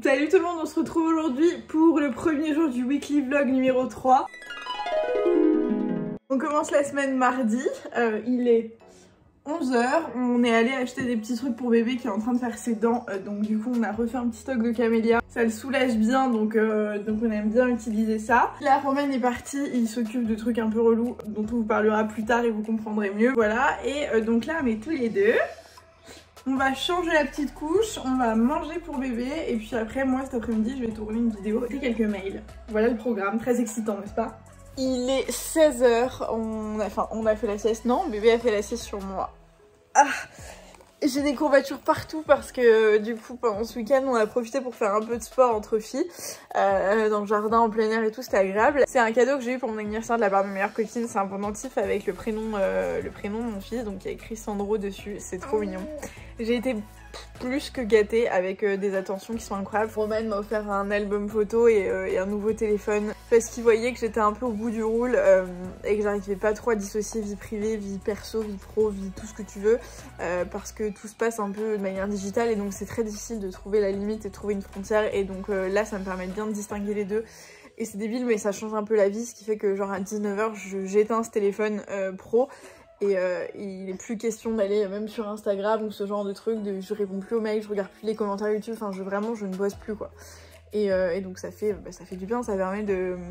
Salut tout le monde, on se retrouve aujourd'hui pour le premier jour du weekly vlog numéro 3. On commence la semaine mardi, il est 11 h, on est allé acheter des petits trucs pour bébé qui est en train de faire ses dents, donc du coup on a refait un petit stock de camélia, ça le soulage bien donc on aime bien utiliser ça. La Romaine est partie, il s'occupe de trucs un peu relous dont on vous parlera plus tard et vous comprendrez mieux, voilà, et donc là on est tous les deux. On va changer la petite couche, on va manger pour bébé et puis après moi cet après-midi je vais tourner une vidéo et quelques mails. Voilà le programme, très excitant n'est-ce pas? Il est 16 h, on a fait la sieste, non bébé a fait la sieste sur moi. Ah, j'ai des courbatures partout parce que du coup pendant ce week-end on a profité pour faire un peu de sport entre filles dans le jardin en plein air et tout, c'était agréable. C'est un cadeau que j'ai eu pour mon anniversaire de la part de ma meilleure copine, c'est un pendentif avec le prénom de mon fils, donc il y a écrit Sandro dessus, c'est trop mignon. J'ai été plus que gâtée avec des attentions qui sont incroyables. Roman m'a offert un album photo et un nouveau téléphone parce qu'il voyait que j'étais un peu au bout du roule et que j'arrivais pas trop à dissocier vie privée, vie perso, vie pro, vie tout ce que tu veux parce que tout se passe un peu de manière digitale et donc c'est très difficile de trouver la limite et de trouver une frontière et donc là ça me permet bien de distinguer les deux. Et c'est débile mais ça change un peu la vie, ce qui fait que genre à 19 h j'éteins ce téléphone pro. Et il n'est plus question d'aller même sur Instagram ou ce genre de truc, je réponds plus aux mails, je regarde plus les commentaires YouTube, enfin vraiment je ne bosse plus quoi. Et donc ça fait du bien, ça permet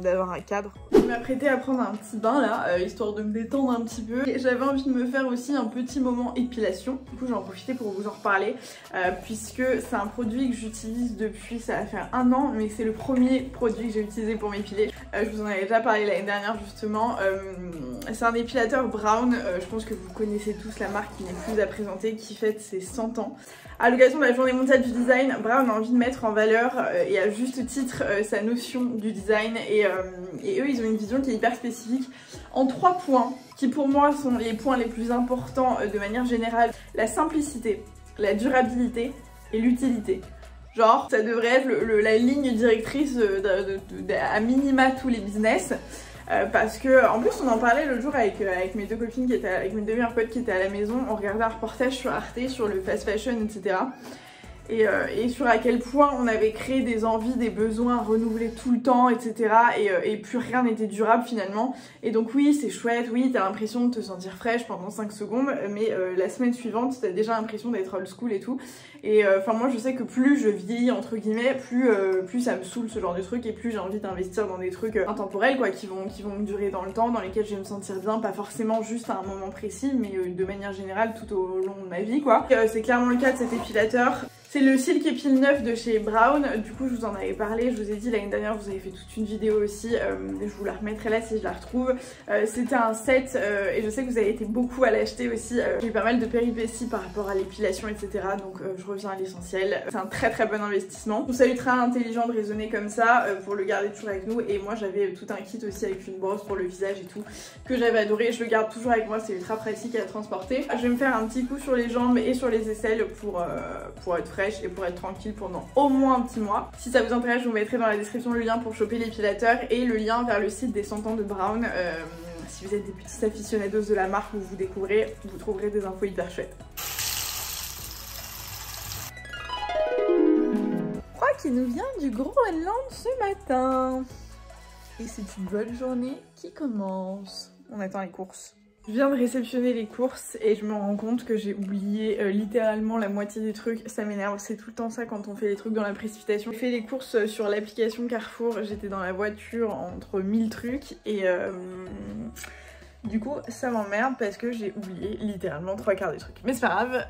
d'avoir un cadre. Je m'apprêtais à prendre un petit bain là, histoire de me détendre un petit peu. Et j'avais envie de me faire aussi un petit moment épilation. Du coup j'en profitais pour vous en reparler, puisque c'est un produit que j'utilise depuis, ça va faire 1 an, mais c'est le premier produit que j'ai utilisé pour m'épiler. Je vous en avais déjà parlé l'année dernière justement. C'est un épilateur Brown, je pense que vous connaissez tous la marque qui n'est plus à présenter, qui fête ses 100 ans. À l'occasion de la journée mondiale du design, Brown a envie de mettre en valeur et à juste titre sa notion du design et eux ils ont une vision qui est hyper spécifique en 3 points qui pour moi sont les points les plus importants de manière générale: la simplicité, la durabilité et l'utilité. Genre ça devrait être la ligne directrice à minima tous les business. Parce que en plus on en parlait l'autre jour avec mes deux copines avec mes deux meilleures potes qui étaient à la maison, on regardait un reportage sur Arte sur le fast fashion etc. Et sur à quel point on avait créé des envies, des besoins renouvelés tout le temps, etc. Et plus rien n'était durable finalement. Et donc oui, c'est chouette, oui, t'as l'impression de te sentir fraîche pendant 5 secondes, mais la semaine suivante, t'as déjà l'impression d'être old school et tout. Et enfin moi je sais que plus je vieillis entre guillemets, plus ça me saoule ce genre de truc et plus j'ai envie d'investir dans des trucs intemporels quoi, qui vont durer dans le temps, dans lesquels je vais me sentir bien, pas forcément juste à un moment précis, mais de manière générale tout au long de ma vie quoi. C'est clairement le cas de cet épilateur. C'est le Silk Epile 9 de chez Brown, du coup je vous en avais parlé, je vous ai dit l'année dernière, vous avez fait toute une vidéo aussi, je vous la remettrai là si je la retrouve. C'était un set et je sais que vous avez été beaucoup à l'acheter aussi, j'ai eu pas mal de péripéties par rapport à l'épilation etc. Donc je reviens à l'essentiel, c'est un très bon investissement. Je trouve ça ultra intelligent de raisonner comme ça pour le garder toujours avec nous et moi j'avais tout un kit aussi avec une brosse pour le visage et tout que j'avais adoré, je le garde toujours avec moi, c'est ultra pratique à transporter. Je vais me faire un petit coup sur les jambes et sur les aisselles pour être fraîche et pour être tranquille pendant au moins un petit mois. Si ça vous intéresse, je vous mettrai dans la description le lien pour choper l'épilateur et le lien vers le site des 100 ans de Brown. Si vous êtes des petits aficionados de la marque ou vous découvrez, vous trouverez des infos hyper chouettes. Froid qui nous vient du Groenland ce matin. Et c'est une bonne journée qui commence. On attend les courses. Je viens de réceptionner les courses et je me rends compte que j'ai oublié littéralement la moitié des trucs. Ça m'énerve, c'est tout le temps ça quand on fait les trucs dans la précipitation. J'ai fait les courses sur l'application Carrefour, j'étais dans la voiture entre 1000 trucs et du coup ça m'emmerde parce que j'ai oublié littéralement 3/4 des trucs. Mais c'est pas grave,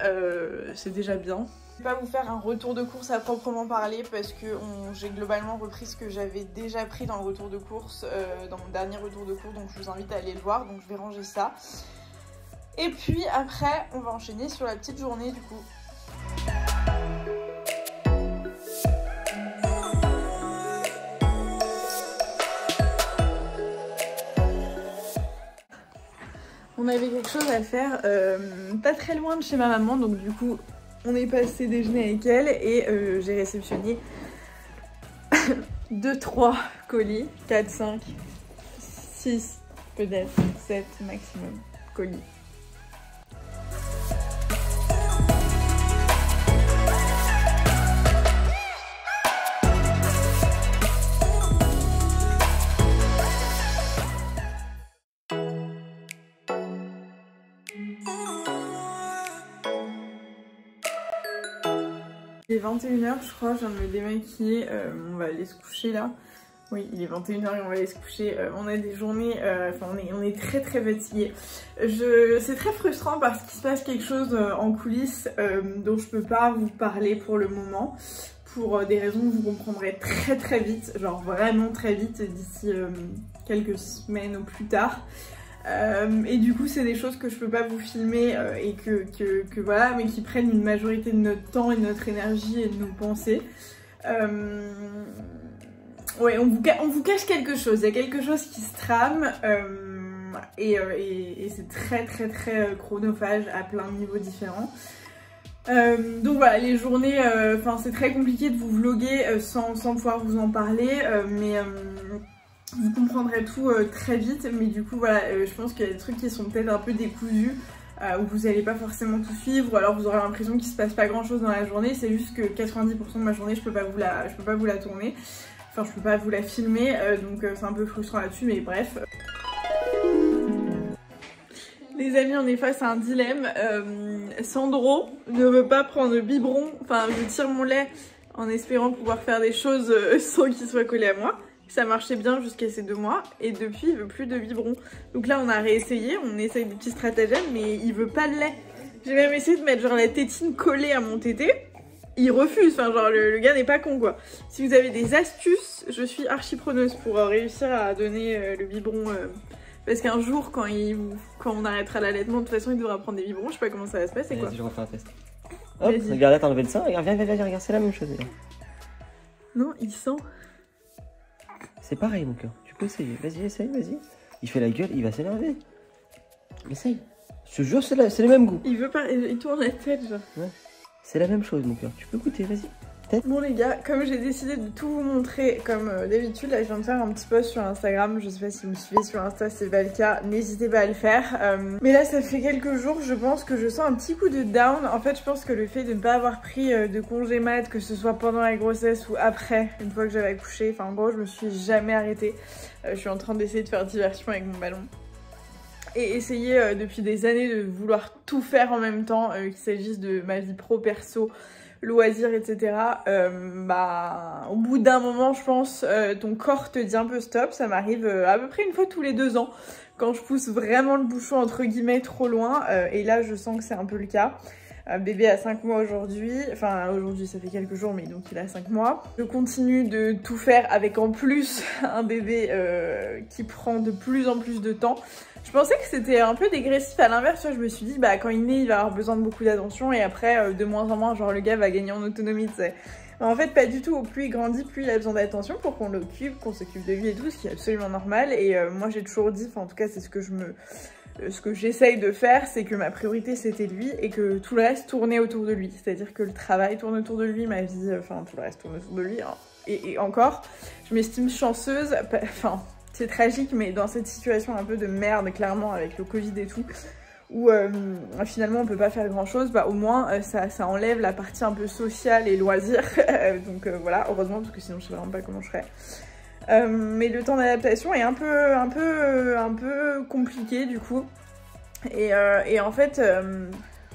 c'est déjà bien. Je vais pas vous faire un retour de course à proprement parler parce que j'ai globalement repris ce que j'avais déjà pris dans le retour de course, dans mon dernier retour de course, donc je vous invite à aller le voir, donc je vais ranger ça. Et puis après on va enchaîner sur la petite journée du coup. On avait quelque chose à faire pas très loin de chez ma maman, donc du coup on est passé déjeuner avec elle et j'ai réceptionné 2-3 colis, 4, 5, 6, peut-être 7 maximum colis. est 21 h je crois, je viens de me démaquiller, on va aller se coucher là. Oui, il est 21 h et on va aller se coucher. On a des journées, on est très très fatigués. C'est très frustrant parce qu'il se passe quelque chose en coulisses dont je peux pas vous parler pour le moment. Pour des raisons que vous comprendrez très très vite, genre vraiment très vite, d'ici quelques semaines ou plus tard. Et du coup c'est des choses que je peux pas vous filmer et que voilà, mais qui prennent une majorité de notre temps et de notre énergie et de nos pensées. Ouais, on vous cache quelque chose, il y a quelque chose qui se trame et c'est très très très chronophage à plein de niveaux différents. Donc voilà, les journées, c'est très compliqué de vous vlogger sans pouvoir vous en parler, mais vous comprendrez tout très vite. Mais du coup voilà, je pense qu'il y a des trucs qui sont peut-être un peu décousus, où vous n'allez pas forcément tout suivre, ou alors vous aurez l'impression qu'il se passe pas grand chose dans la journée. C'est juste que 90% de ma journée je peux pas vous la tourner, enfin je peux pas vous la filmer, donc c'est un peu frustrant là-dessus, mais bref. Les amis, on est face à un dilemme. Sandro ne veut pas prendre le biberon. Enfin, je tire mon lait en espérant pouvoir faire des choses sans qu'il soit collé à moi. Ça marchait bien jusqu'à ces 2 mois. Et depuis, il veut plus de biberon. Donc là, on a réessayé. On essaye des petits stratagèmes, mais il veut pas de lait. J'ai même essayé de mettre genre la tétine collée à mon tété. Il refuse. Enfin, genre le gars n'est pas con, quoi. Si vous avez des astuces, je suis archi preneuse pour réussir à donner le biberon. Parce qu'un jour, quand on arrêtera l'allaitement, de toute façon, il devra prendre des biberons. Je sais pas comment ça va se passer, quoi. Je refais un test. Hop, regarde là, t'as enlevé le sein. Regarde, viens, c'est la même chose. Là. Non, il sent. C'est pareil, mon cœur. Tu peux essayer. Vas-y, essaye, vas-y. Il fait la gueule, il va s'énerver. Essaye. Je te jure, c'est le même goût. Il veut pas, il tourne la tête, genre. Ouais. C'est la même chose, mon cœur. Tu peux goûter, vas-y. Bon les gars, comme j'ai décidé de tout vous montrer comme d'habitude, là je viens de faire un petit post sur Instagram, je sais pas si vous me suivez sur Insta, c'est pas le cas, n'hésitez pas à le faire. Mais là ça fait quelques jours, je pense que je sens un petit coup de down. En fait je pense que le fait de ne pas avoir pris de congé mat, que ce soit pendant la grossesse ou après, une fois que j'avais accouché, enfin en gros je me suis jamais arrêtée. Je suis en train d'essayer de faire diversion avec mon ballon. Et essayer depuis des années de vouloir tout faire en même temps, qu'il s'agisse de ma vie pro, perso, loisirs, etc. Au bout d'un moment, je pense, ton corps te dit un peu stop. Ça m'arrive à peu près une fois tous les 2 ans, quand je pousse vraiment le bouchon entre guillemets trop loin. Et là, je sens que c'est un peu le cas. Bébé a 5 mois aujourd'hui, enfin aujourd'hui ça fait quelques jours, mais donc il a 5 mois. Je continue de tout faire avec en plus un bébé qui prend de plus en plus de temps. Je pensais que c'était un peu dégressif, à l'inverse, je me suis dit bah quand il naît il va avoir besoin de beaucoup d'attention et après de moins en moins genre le gars va gagner en autonomie, tu sais. En fait pas du tout, plus il grandit plus il a besoin d'attention pour qu'on l'occupe, qu'on s'occupe de lui et tout, ce qui est absolument normal. Et moi j'ai toujours dit, enfin en tout cas c'est ce que j'essaye de faire, c'est que ma priorité c'était lui et que tout le reste tournait autour de lui. C'est-à-dire que le travail tourne autour de lui, ma vie, enfin tout le reste tourne autour de lui. Hein. Et encore, je m'estime chanceuse, enfin c'est tragique, mais dans cette situation un peu de merde, clairement, avec le Covid et tout, où finalement on peut pas faire grand chose, bah au moins ça enlève la partie un peu sociale et loisirs. Donc voilà, heureusement, parce que sinon je sais vraiment pas comment je ferais. Mais le temps d'adaptation est un peu compliqué du coup. Et en fait,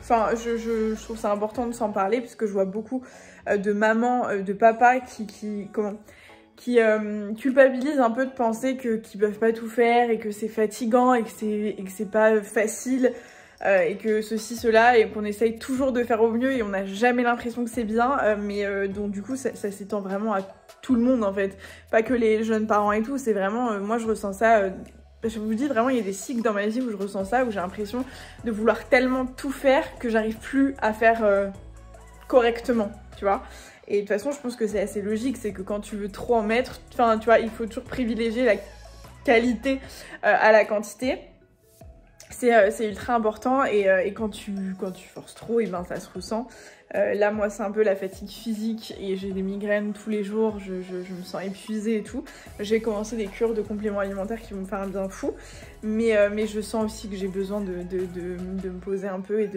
je trouve ça important de s'en parler parce que je vois beaucoup de mamans, de papas qui culpabilisent un peu de penser qu'ils peuvent pas tout faire et que c'est fatigant et que c'est pas facile. Et que ceci, cela, et qu'on essaye toujours de faire au mieux et on n'a jamais l'impression que c'est bien, donc du coup ça s'étend vraiment à tout le monde en fait, pas que les jeunes parents et tout, c'est vraiment, moi je ressens ça, je vous dis vraiment il y a des cycles dans ma vie où je ressens ça, où j'ai l'impression de vouloir tellement tout faire que j'arrive plus à faire correctement, tu vois. Et de toute façon je pense que c'est assez logique, c'est que quand tu veux trop en mettre, enfin tu vois, il faut toujours privilégier la qualité à la quantité. C'est ultra important et quand tu forces trop, et ben ça se ressent. Là moi c'est un peu la fatigue physique et j'ai des migraines tous les jours, je me sens épuisée et tout. J'ai commencé des cures de compléments alimentaires qui vont me faire un bien fou, mais je sens aussi que j'ai besoin de me poser un peu et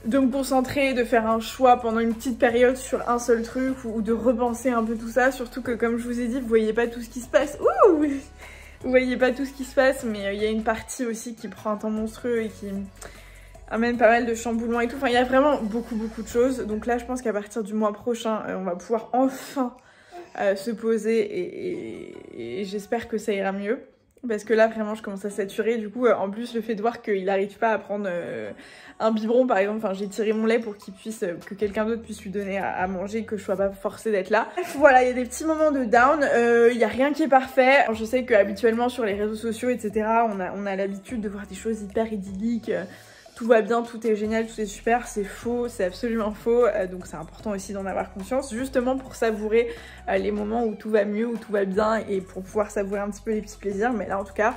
de me concentrer, de faire un choix pendant une petite période sur un seul truc ou de repenser un peu tout ça, surtout que comme je vous ai dit, vous voyez pas tout ce qui se passe. Ouh, vous voyez pas tout ce qui se passe, mais il y a une partie aussi qui prend un temps monstrueux et qui... amène pas mal de chamboulements et tout. Enfin, il y a vraiment beaucoup de choses. Donc là, je pense qu'à partir du mois prochain, on va pouvoir enfin se poser et j'espère que ça ira mieux. Parce que là, vraiment, je commence à saturer. Du coup, en plus, le fait de voir qu'il n'arrive pas à prendre un biberon, par exemple. Enfin, j'ai tiré mon lait pour qu'il puisse, que quelqu'un d'autre puisse lui donner à manger, que je sois pas forcée d'être là. Bref, voilà, il y a des petits moments de down. Il n'y a rien qui est parfait. Alors, je sais qu'habituellement, sur les réseaux sociaux, etc., on a l'habitude de voir des choses hyper idylliques. Tout va bien, tout est génial, tout est super, c'est faux, c'est absolument faux, donc c'est important aussi d'en avoir conscience, justement pour savourer les moments où tout va mieux, où tout va bien, et pour pouvoir savourer un petit peu les petits plaisirs, mais là en tout cas,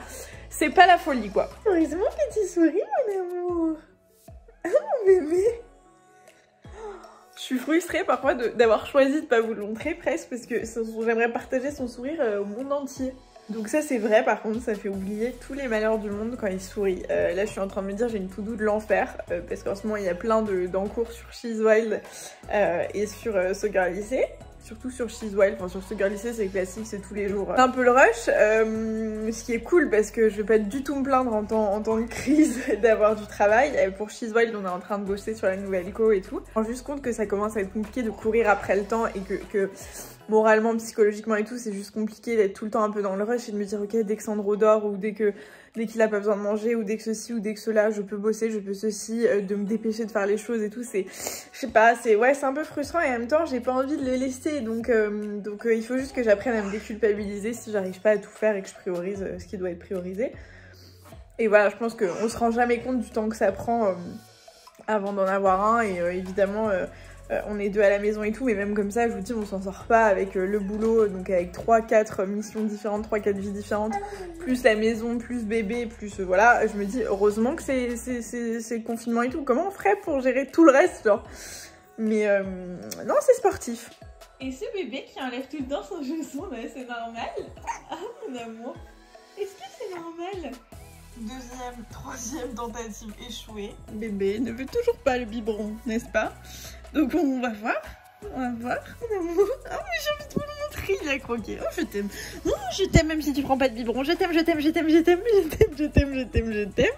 c'est pas la folie quoi. Heureusement petit sourire mon amour. Ah mon bébé. Je suis frustrée parfois d'avoir choisi de pas vous le montrer presque, parce que j'aimerais partager son sourire au monde entier. Donc ça c'est vrai, par contre ça fait oublier tous les malheurs du monde quand il sourit. Là je suis en train de me dire j'ai une to-do de l'enfer parce qu'en ce moment il y a plein d'encours sur She's Wild et sur So Girl Lycée. Surtout sur She's Wild, enfin sur So Girl Lycée c'est classique, c'est tous les jours. C'est un peu le rush, ce qui est cool parce que je vais pas du tout me plaindre en temps de crise d'avoir du travail. Pour She's Wild on est en train de bosser sur la nouvelle éco et tout. Je me rends juste compte que ça commence à être compliqué de courir après le temps et que moralement, psychologiquement et tout, c'est juste compliqué d'être tout le temps un peu dans le rush et de me dire ok, dès que Sandro dort ou dès qu'il a pas besoin de manger ou dès que ceci ou dès que cela, je peux bosser, je peux ceci, de me dépêcher de faire les choses et tout, c'est, je sais pas, c'est un peu frustrant et en même temps j'ai pas envie de les laisser donc il faut juste que j'apprenne à me déculpabiliser si j'arrive pas à tout faire et que je priorise ce qui doit être priorisé. Et voilà, je pense qu'on se rend jamais compte du temps que ça prend avant d'en avoir un et évidemment on est deux à la maison et tout, mais même comme ça, je vous dis, on s'en sort pas avec le boulot, donc avec 3-4 missions différentes, 3-4 vies différentes, plus la maison, plus bébé, plus voilà, je me dis, heureusement que c'est le confinement et tout, comment on ferait pour gérer tout le reste, genre. Mais non, c'est sportif. Et ce bébé qui enlève tout le temps son chausson, c'est normal? Ah mon amour, est-ce que c'est normal? Deuxième, troisième tentative échouée. Bébé ne veut toujours pas le biberon, n'est-ce pas? Donc on va voir, mon amour. Oh mais j'ai envie de vous le montrer, il a croqué. Oh je t'aime. Non je t'aime même si tu prends pas de biberon. Je t'aime, je t'aime, je t'aime, je t'aime, je t'aime, je t'aime, je t'aime, je t'aime.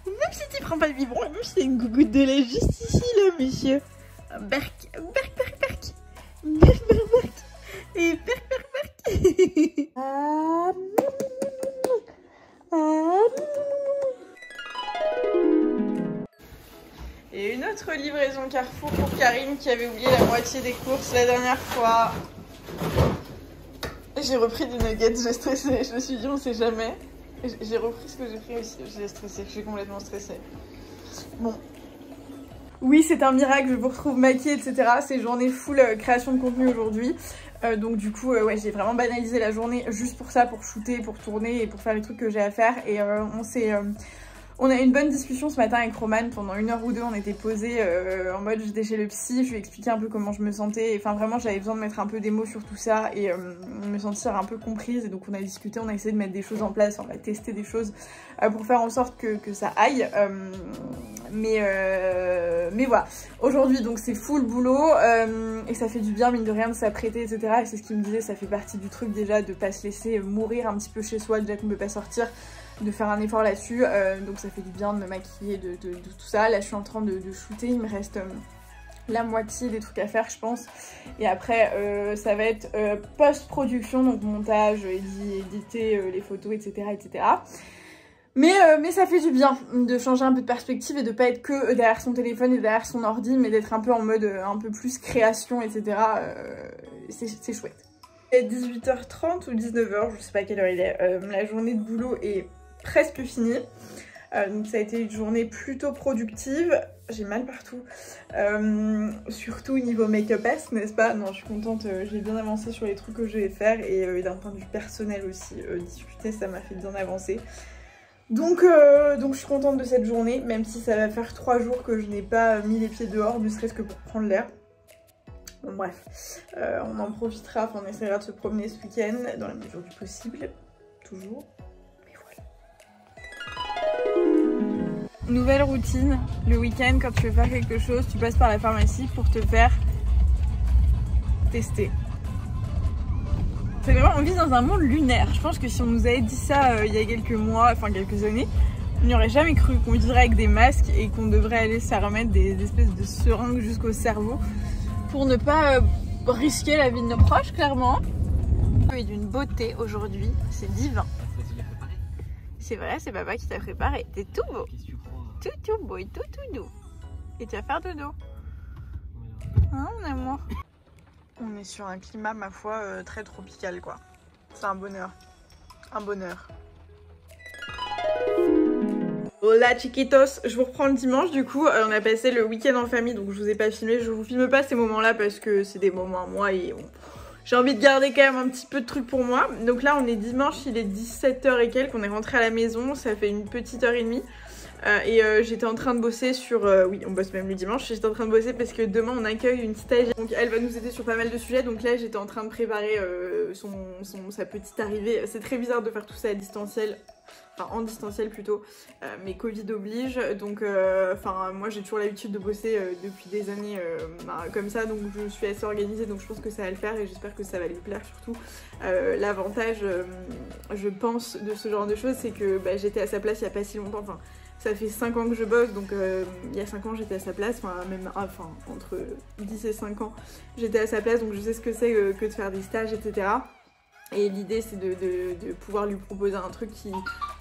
Même si tu prends pas de biberon, même si c'est une gougoute de lait juste ici là monsieur. Berk, berk, berk, berk. Berk, berk, berk. Et berk, berk, berk. Et une autre livraison Carrefour pour Karine qui avait oublié la moitié des courses la dernière fois. J'ai repris des nuggets, j'ai stressé, je me suis dit on sait jamais. J'ai repris ce que j'ai pris aussi, j'ai stressé, je suis complètement stressée. Bon. Oui, c'est un miracle, je vous retrouve maquillée, etc. C'est journée full création de contenu aujourd'hui. Donc du coup, ouais, j'ai vraiment banalisé la journée juste pour ça, pour shooter, pour tourner et pour faire les trucs que j'ai à faire. Et on a eu une bonne discussion ce matin avec Roman, pendant 1 heure ou 2 on était posés en mode j'étais chez le psy, je lui ai expliqué un peu comment je me sentais, enfin vraiment j'avais besoin de mettre un peu des mots sur tout ça et me sentir un peu comprise et donc on a discuté, on a essayé de mettre des choses en place, on a testé des choses pour faire en sorte que ça aille, mais voilà, aujourd'hui donc c'est full boulot et ça fait du bien mine de rien de s'apprêter etc et c'est ce qu'il me disait, ça fait partie du truc déjà de pas se laisser mourir un petit peu chez soi déjà qu'on peut pas sortir, de faire un effort là-dessus, donc ça fait du bien de me maquiller, de tout ça. Là je suis en train de shooter, il me reste la moitié des trucs à faire je pense, et après ça va être post-production, donc montage, éditer les photos etc etc. Mais ça fait du bien de changer un peu de perspective et de pas être que derrière son téléphone et derrière son ordi, mais d'être un peu en mode un peu plus création etc. C'est chouette. Il est 18h30 ou 19h, je sais pas à quelle heure il est, la journée de boulot est presque finie, donc ça a été une journée plutôt productive, j'ai mal partout, surtout au niveau make-up-esque, n'est-ce pas? Non, je suis contente, j'ai bien avancé sur les trucs que je vais faire et d'un point de vue personnel aussi, discuter ça m'a fait bien avancer. Donc je suis contente de cette journée, même si ça va faire 3 jours que je n'ai pas mis les pieds dehors, ne serait-ce que pour prendre l'air. Bon bref, on en profitera, enfin on essaiera de se promener ce week-end dans la mesure du possible, toujours. Nouvelle routine, le week-end quand tu veux faire quelque chose, tu passes par la pharmacie pour te faire tester. C'est vraiment, on vit dans un monde lunaire. Je pense que si on nous avait dit ça il y a quelques mois, enfin quelques années, On n'y aurait jamais cru qu'on vivrait avec des masques et qu'on devrait aller se remettre des espèces de seringues jusqu'au cerveau pour ne pas risquer la vie de nos proches, clairement. Et d'une beauté aujourd'hui, c'est divin. C'est vrai, c'est papa qui t'a préparé. T'es tout beau. Tout beau et tout doux. Et tu vas faire dodo. Hein, mon amour? On est sur un climat, ma foi, très tropical, quoi. C'est un bonheur. Un bonheur. Hola chiquitos, je vous reprends le dimanche du coup, on a passé le week-end en famille donc je vous ai pas filmé, je vous filme pas ces moments là parce que c'est des moments à moi et j'ai envie de garder quand même un petit peu de trucs pour moi. Donc là on est dimanche, il est 17h et quelques, on est rentré à la maison, ça fait une petite heure et demie. J'étais en train de bosser sur... oui, on bosse même le dimanche. J'étais en train de bosser parce que demain on accueille une stagiaire. Donc elle va nous aider sur pas mal de sujets. Donc là j'étais en train de préparer sa petite arrivée. C'est très bizarre de faire tout ça à distanciel. Enfin en distanciel plutôt. Mais Covid oblige. Donc moi j'ai toujours l'habitude de bosser depuis des années comme ça. Donc je suis assez organisée. Donc je pense que ça va le faire et j'espère que ça va lui plaire surtout. L'avantage je pense de ce genre de choses c'est que j'étais à sa place il n'y a pas si longtemps. Enfin, ça fait 5 ans que je bosse, donc il y a 5 ans j'étais à sa place, entre 10 et 5 ans j'étais à sa place, donc je sais ce que c'est que de faire des stages, etc. Et l'idée c'est de pouvoir lui proposer un truc qui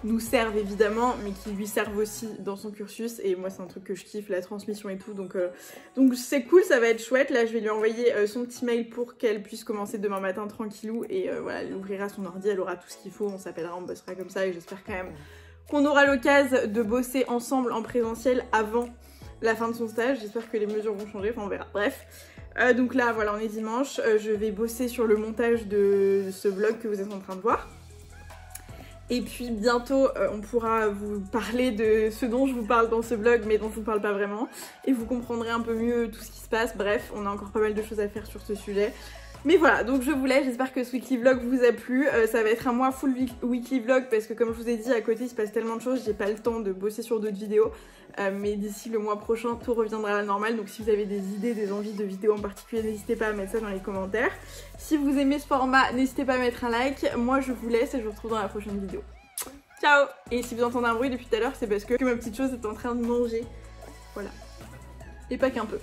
nous serve évidemment, mais qui lui serve aussi dans son cursus. Et moi c'est un truc que je kiffe, la transmission et tout, donc c'est cool, ça va être chouette. Là je vais lui envoyer son petit mail pour qu'elle puisse commencer demain matin tranquillou. Et voilà, elle ouvrira son ordi, elle aura tout ce qu'il faut, on s'appellera, on bossera comme ça. Et j'espère quand même qu'on aura l'occasion de bosser ensemble en présentiel avant la fin de son stage. J'espère que les mesures vont changer, enfin on verra. Bref, donc là voilà, on est dimanche, je vais bosser sur le montage de ce vlog que vous êtes en train de voir. Et puis bientôt on pourra vous parler de ce dont je vous parle dans ce vlog mais dont je vous parle pas vraiment. Et vous comprendrez un peu mieux tout ce qui se passe. Bref, on a encore pas mal de choses à faire sur ce sujet. Mais voilà, donc je vous laisse, j'espère que ce weekly vlog vous a plu. Ça va être un mois full weekly vlog parce que comme je vous ai dit, à côté il se passe tellement de choses, j'ai pas le temps de bosser sur d'autres vidéos. Mais d'ici le mois prochain, tout reviendra à la normale. Donc si vous avez des idées, des envies de vidéos en particulier, n'hésitez pas à mettre ça dans les commentaires. Si vous aimez ce format, n'hésitez pas à mettre un like. Moi je vous laisse et je vous retrouve dans la prochaine vidéo. Ciao! Et si vous entendez un bruit depuis tout à l'heure, c'est parce que ma petite chose est en train de manger. Voilà. Et pas qu'un peu.